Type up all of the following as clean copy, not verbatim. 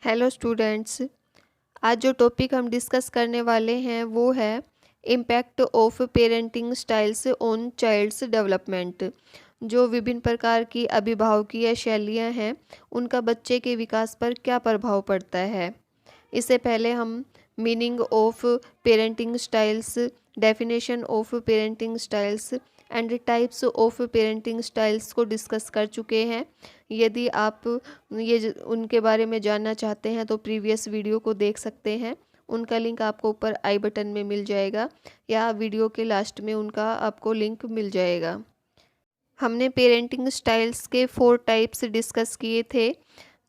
Hello students. आज जो topic हम डिस्कस करने वाले हैं वो है impact of parenting styles on child's development. जो विभिन्न प्रकार की अभिभावकीय शैलियाँ हैं उनका बच्चे के विकास पर क्या प्रभाव पड़ता है। इससे पहले हम meaning of parenting styles, definition of parenting styles and types of parenting styles को डिस्कस कर चुके हैं। यदि आप उनके बारे में जानना चाहते हैं तो प्रीवियस वीडियो को देख सकते हैं। उनका लिंक आपको ऊपर आई बटन में मिल जाएगा या वीडियो के लास्ट में उनका आपको लिंक मिल जाएगा। हमने पेरेंटिंग स्टाइल्स के 4 टाइप्स डिस्कस किए थे,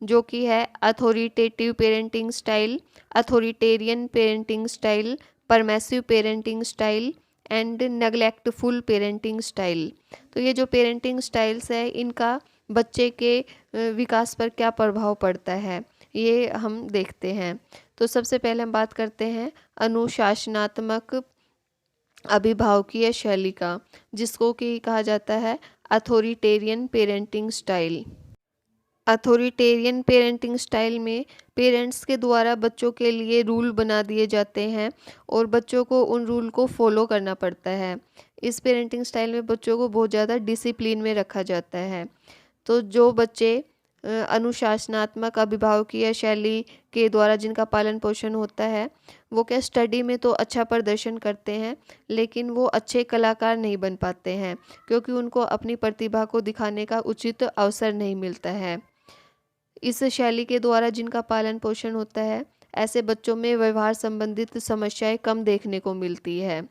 जो कि है authoritative parenting style, authoritarian parenting style, permissive parenting style and neglectful parenting style. तो ये जो पेरेंटिंग स्टाइल्स है इनका बच्चे के विकास पर क्या प्रभाव पड़ता है ये हम देखते हैं। तो सबसे पहले हम बात करते हैं अनुशासनात्मक अभिभावकीय शैली का, जिसको कि कहा जाता है authoritarian parenting style. Authoritarian parenting style में पेरेंट्स के द्वारा बच्चों के लिए रूल बना दिए जाते हैं और बच्चों को उन रूल को फॉलो करना पड़ता है। इस पेरेंटिंग स्टाइल में बच्चों को बहुत ज़्यादा डिसिप्लिन में रखा जाता है। तो जो बच्चे अनुशासनात्मक अभिभावकीय शैली के द्वारा जिनका पालन पोषण होता है वो क्या स्टडी में तो अच्छा प्रदर्शन करते हैं, लेकिन वो अच्छे कलाकार नहीं बन पाते हैं क्योंकि उनको अपनी प्रतिभा को दिखाने का उचित अवसर नहीं मिलता है। इस शैली के द्वारा जिनका पालन पोषण होता है ऐसे बच्चों में व्यवहार संबंधित समस्याएं कम देखने को मिलती है।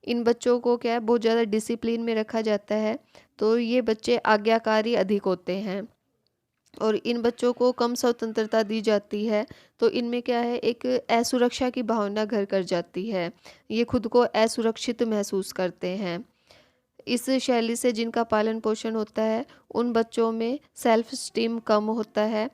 इन बच्चों को क्या है बहुत ज़्यादा डिसिप्लिन में रखा जाता है, तो ये बच्चे आज्ञाकारी अधिक होते हैं और इन बच्चों को कम स्वतंत्रता दी जाती है। तो इनमें क्या है एक असुरक्षा की भावना घर कर जाती है, ये खुद को असुरक्षित महसूस करते हैं। इस शैली से जिनका पालन पोषण होता है उन बच्चों में सेल्फ स्टीम कम होता है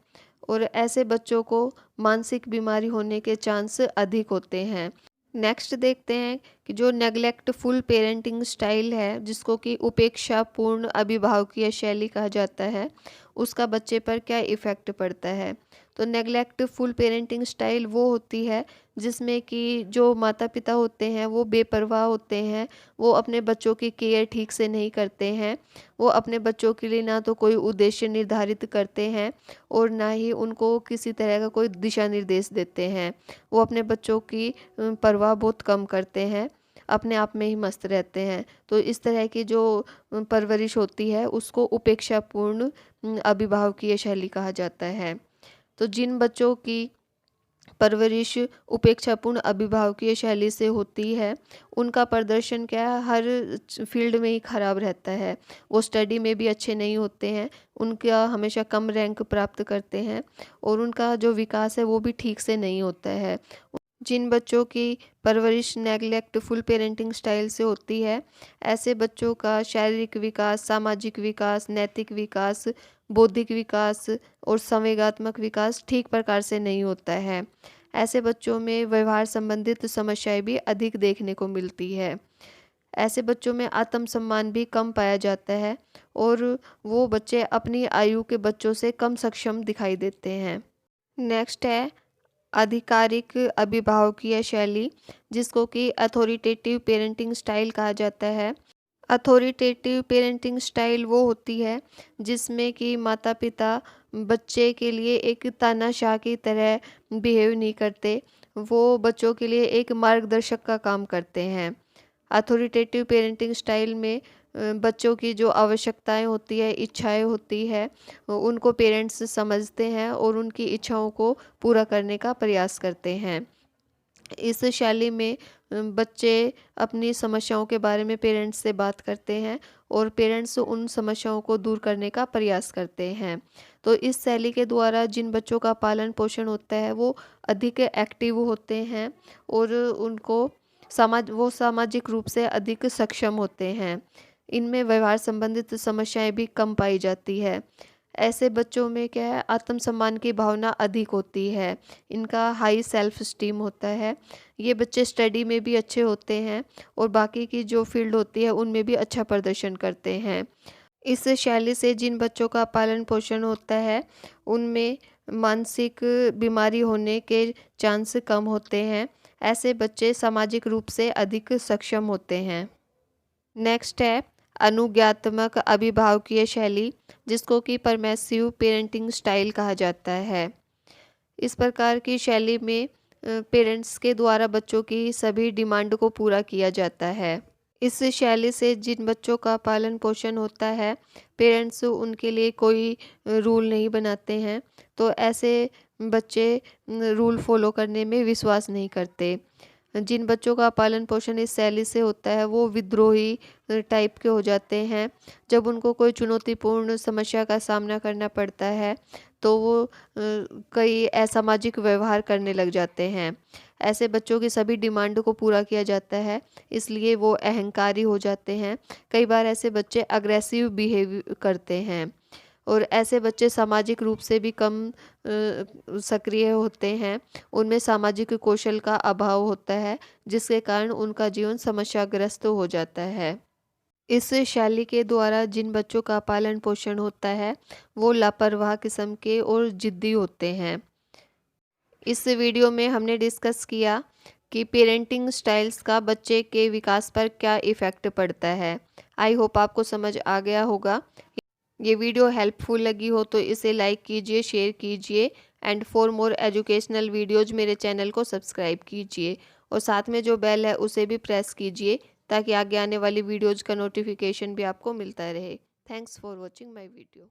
और ऐसे बच्चों को मानसिक बीमारी होने के चांस अधिक होते हैं। नेक्स्ट देखते हैं कि जो नेग्लेक्टफुल पेरेंटिंग स्टाइल है, जिसको कि उपेक्षापूर्ण अभिभावकीय शैली कहा जाता है, उसका बच्चे पर क्या इफ़ेक्ट पड़ता है। तो नेग्लेक्टफुल पेरेंटिंग स्टाइल वो होती है जिसमें कि जो माता पिता होते हैं वो बेपरवाह होते हैं, वो अपने बच्चों की केयर ठीक से नहीं करते हैं, वो अपने बच्चों के लिए ना तो कोई उद्देश्य निर्धारित करते हैं और ना ही उनको किसी तरह का कोई दिशा निर्देश देते हैं। वो अपने बच्चों की परवाह बहुत कम करते हैं, अपने आप में ही मस्त रहते हैं। तो इस तरह की जो परवरिश होती है उसको उपेक्षापूर्ण अभिभावकीय शैली कहा जाता है। तो जिन बच्चों की परवरिश उपेक्षापूर्ण अभिभावकीय शैली से होती है उनका प्रदर्शन क्या है हर फील्ड में ही खराब रहता है। वो स्टडी में भी अच्छे नहीं होते हैं, उनका हमेशा कम रैंक प्राप्त करते हैं और उनका जो विकास है वो भी ठीक से नहीं होता है। जिन बच्चों की परवरिश नेग्लेक्टफुल पेरेंटिंग स्टाइल से होती है ऐसे बच्चों का शारीरिक विकास, सामाजिक विकास, नैतिक विकास, बौद्धिक विकास और संवेगात्मक विकास ठीक प्रकार से नहीं होता है। ऐसे बच्चों में व्यवहार संबंधित समस्याएं भी अधिक देखने को मिलती है। ऐसे बच्चों में आत्मसम्मान भी कम पाया जाता है और वो बच्चे अपनी आयु के बच्चों से कम सक्षम दिखाई देते हैं। नेक्स्ट है आधिकारिक अभिभावकीय शैली, जिसको कि अथॉरिटेटिव पेरेंटिंग स्टाइल कहा जाता है। अथॉरिटेटिव पेरेंटिंग स्टाइल वो होती है जिसमें कि माता पिता बच्चे के लिए एक तानाशाह की तरह बिहेव नहीं करते, वो बच्चों के लिए एक मार्गदर्शक का काम करते हैं। अथॉरिटेटिव पेरेंटिंग स्टाइल में बच्चों की जो आवश्यकताएं होती है, इच्छाएं होती है, उनको पेरेंट्स समझते हैं और उनकी इच्छाओं को पूरा करने का प्रयास करते हैं। इस शैली में बच्चे अपनी समस्याओं के बारे में पेरेंट्स से बात करते हैं और पेरेंट्स उन समस्याओं को दूर करने का प्रयास करते हैं। तो इस शैली के द्वारा जिन बच्चों का पालन पोषण होता है वो अधिक एक्टिव होते हैं और उनको सामाजिक रूप से अधिक सक्षम होते हैं। इनमें व्यवहार संबंधित समस्याएं भी कम पाई जाती है। ऐसे बच्चों में क्या है आत्मसम्मान की भावना अधिक होती है, इनका हाई सेल्फ स्टीम होता है। ये बच्चे स्टडी में भी अच्छे होते हैं और बाकी की जो फील्ड होती है उनमें भी अच्छा प्रदर्शन करते हैं। इस शैली से जिन बच्चों का पालन पोषण होता है उनमें मानसिक बीमारी होने के चांस कम होते हैं। ऐसे बच्चे सामाजिक रूप से अधिक सक्षम होते हैं। नेक्स्ट है अनुज्ञात्मक अभिभावकीय शैली, जिसको कि परमेसिव पेरेंटिंग स्टाइल कहा जाता है। इस प्रकार की शैली में पेरेंट्स के द्वारा बच्चों की सभी डिमांड को पूरा किया जाता है। इस शैली से जिन बच्चों का पालन पोषण होता है, पेरेंट्स उनके लिए कोई रूल नहीं बनाते हैं, तो ऐसे बच्चे रूल फॉलो करने में विश्वास नहीं करते। जिन बच्चों का पालन पोषण इस शैली से होता है वो विद्रोही टाइप के हो जाते हैं। जब उनको कोई चुनौतीपूर्ण समस्या का सामना करना पड़ता है तो वो कई असामाजिक व्यवहार करने लग जाते हैं। ऐसे बच्चों की सभी डिमांड को पूरा किया जाता है, इसलिए वो अहंकारी हो जाते हैं। कई बार ऐसे बच्चे अग्रेसिव बिहेव करते हैं और ऐसे बच्चे सामाजिक रूप से भी कम सक्रिय होते हैं। उनमें सामाजिक कौशल का अभाव होता है, जिसके कारण उनका जीवन समस्याग्रस्त हो जाता है। इस शैली के द्वारा जिन बच्चों का पालन पोषण होता है वो लापरवाह किस्म के और जिद्दी होते हैं। इस वीडियो में हमने डिस्कस किया कि पेरेंटिंग स्टाइल्स का बच्चे के विकास पर क्या इफ़ेक्ट पड़ता है। आई होप आपको समझ आ गया होगा। ये वीडियो हेल्पफुल लगी हो तो इसे लाइक कीजिए, शेयर कीजिए and for more educational videos मेरे चैनल को सब्सक्राइब कीजिए और साथ में जो बेल है उसे भी प्रेस कीजिए ताकि आगे आने वाली वीडियोज़ का नोटिफिकेशन भी आपको मिलता रहे। Thanks for watching my video.